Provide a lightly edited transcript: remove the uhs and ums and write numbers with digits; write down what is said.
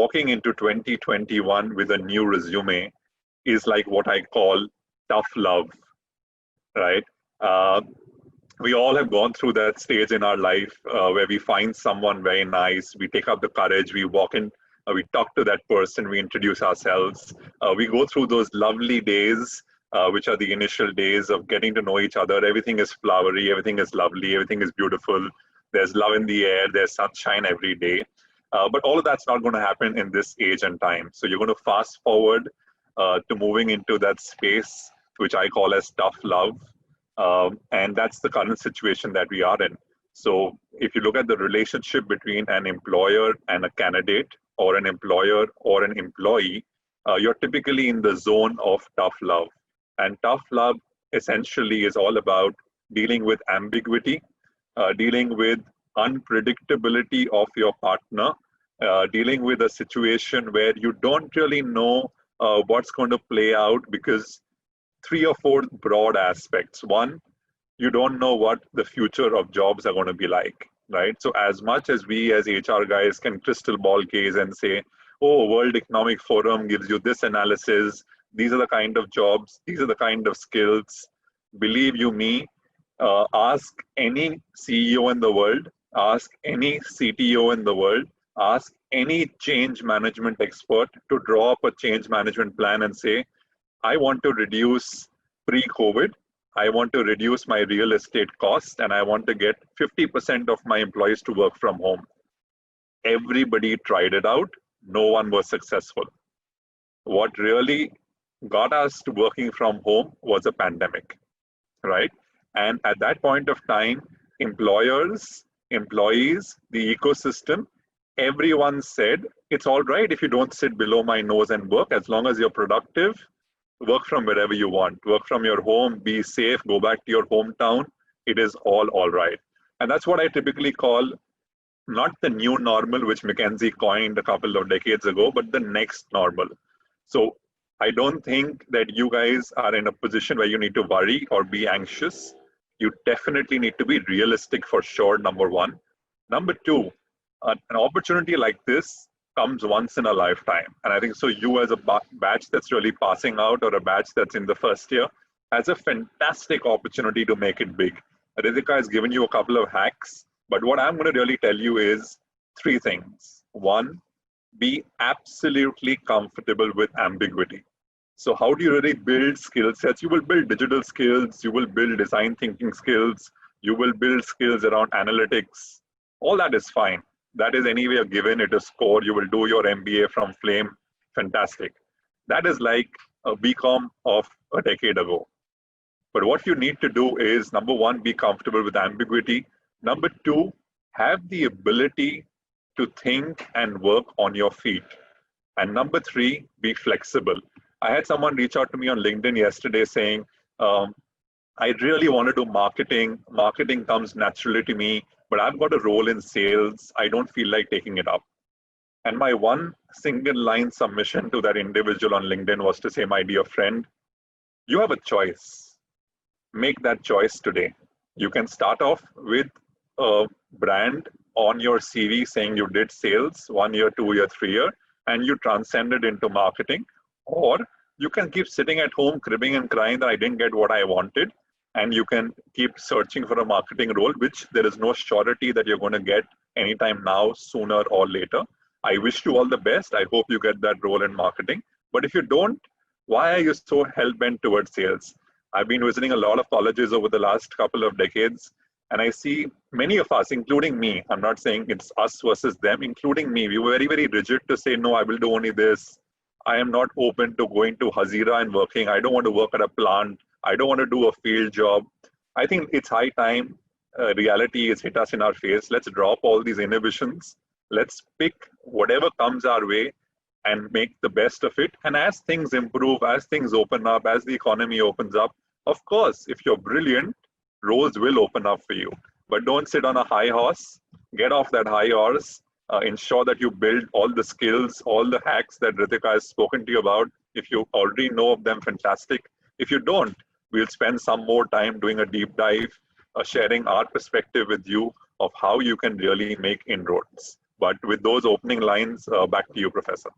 walking into 2021 with a new resume is like what I call tough love, right? Uh, we all have gone through that stage in our life where we find someone very nice, we take up the courage, we walk in, we talk to that person, we introduce ourselves, we go through those lovely days, which are the initial days of getting to know each other. Everything is flowery, everything is lovely, everything is beautiful. There's love in the air, there's sunshine every day. But all of that's not going to happen in this age and time. So you're going to fast forward to moving into that space, which I call as tough love. And that's the current situation that we are in. So if you look at the relationship between an employer and a candidate, or an employer or an employee, you're typically in the zone of tough love. And tough love essentially is all about dealing with ambiguity, dealing with unpredictability of your partner, dealing with a situation where you don't really know what's going to play out, because three or four broad aspects. One, you don't know what the future of jobs are going to be like, right? So as much as we as HR guys can crystal ball gaze and say, oh, World Economic Forum gives you this analysis, these are the kind of jobs, these are the kind of skills, believe you me, ask any CEO in the world, ask any CTO in the world, ask any change management expert to draw up a change management plan and say, I want to reduce pre-COVID, I want to reduce my real estate costs, and I want to get 50% of my employees to work from home. Everybody tried it out. No one was successful. What really got us to working from home was a pandemic, right? And at that point of time, employers, employees, the ecosystem, everyone said, it's all right if you don't sit below my nose and work, as long as you're productive, work from wherever you want, work from your home, be safe, go back to your hometown. It is all right. And that's what I typically call not the new normal, which McKinsey coined a couple of decades ago, but the next normal. So I don't think that you guys are in a position where you need to worry or be anxious. You definitely need to be realistic for sure, number one. Number two, an opportunity like this comes once in a lifetime. And I think so you as a batch that's really passing out, or a batch that's in the first year, has a fantastic opportunity to make it big. Ritika has given you a couple of hacks, but what I'm going to really tell you is three things. One, be absolutely comfortable with ambiguity. So how do you really build skill sets? You will build digital skills, you will build design thinking skills, you will build skills around analytics. All that is fine. That is anyway given, it is core. You will do your MBA from Flame, fantastic. That is like a BCom of a decade ago. But what you need to do is, number one, be comfortable with ambiguity. Number two, have the ability to think and work on your feet. And number three, be flexible. I had someone reach out to me on LinkedIn yesterday saying, I really want to do marketing. Marketing comes naturally to me, but I've got a role in sales. I don't feel like taking it up. And my one single line submission to that individual on LinkedIn was to say, my dear friend, you have a choice. Make that choice today. You can start off with a brand on your CV saying you did sales 1 year, 2 year, 3 year, and you transcended into marketing. Or you can keep sitting at home cribbing and crying that I didn't get what I wanted. And you can keep searching for a marketing role, which there is no surety that you're going to get anytime now, sooner or later. I wish you all the best. I hope you get that role in marketing. But if you don't, why are you so hell-bent towards sales? I've been visiting a lot of colleges over the last couple of decades, and I see many of us, including me, I'm not saying it's us versus them, including me, we were very, very rigid to say, no, I will do only this. I am not open to going to Hazira and working. I don't want to work at a plant. I don't want to do a field job. I think it's high time reality has hit us in our face. Let's drop all these inhibitions. Let's pick whatever comes our way and make the best of it. And as things improve, as things open up, as the economy opens up, of course, if you're brilliant, roles will open up for you. But don't sit on a high horse. Get off that high horse. Ensure that you build all the skills, all the hacks that Ritika has spoken to you about. If you already know of them, fantastic. If you don't, we'll spend some more time doing a deep dive, sharing our perspective with you of how you can really make inroads. But with those opening lines, back to you, Professor.